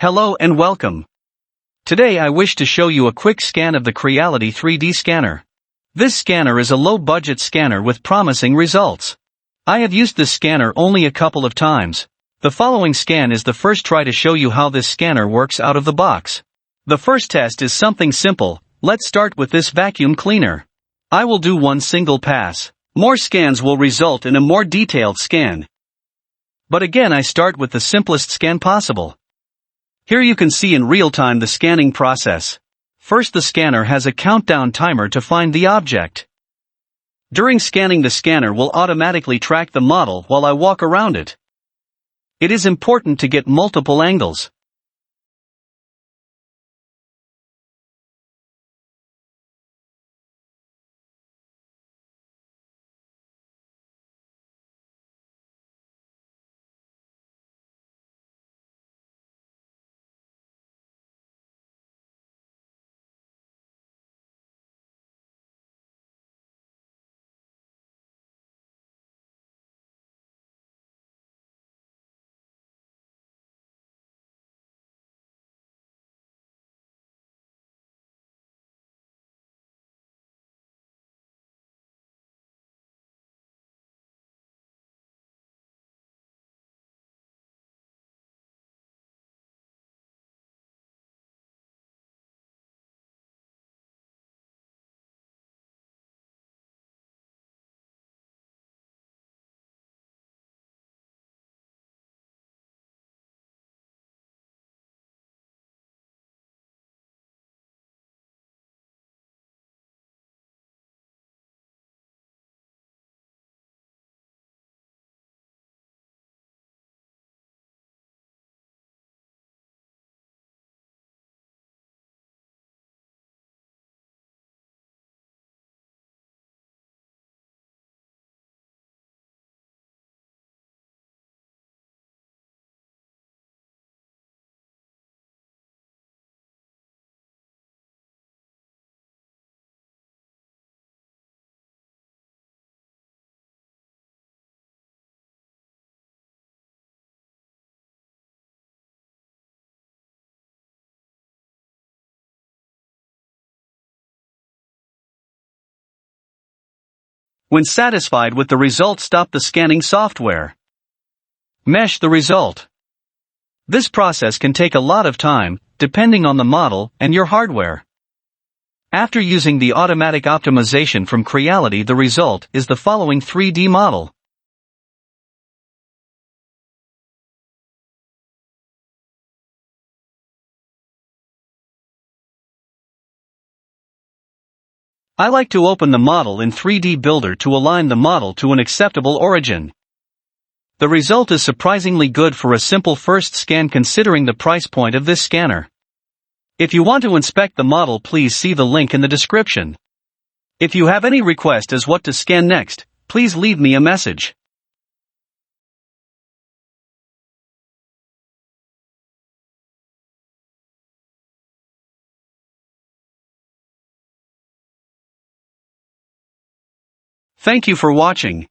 Hello and welcome. Today I wish to show you a quick scan of the Creality 3D scanner. This scanner is a low-budget scanner with promising results. I have used this scanner only a couple of times. The following scan is the first try to show you how this scanner works out of the box. The first test is something simple. Let's start with this vacuum cleaner. I will do one single pass. More scans will result in a more detailed scan. But again I start with the simplest scan possible. Here you can see in real time the scanning process. First, the scanner has a countdown timer to find the object. During scanning, the scanner will automatically track the model while I walk around it. It is important to get multiple angles. When satisfied with the result, stop the scanning software. Mesh the result. This process can take a lot of time, depending on the model and your hardware. After using the automatic optimization from Creality, the result is the following 3D model. I like to open the model in 3D Builder to align the model to an acceptable origin. The result is surprisingly good for a simple first scan considering the price point of this scanner. If you want to inspect the model, please see the link in the description. If you have any request as what to scan next, please leave me a message. Thank you for watching.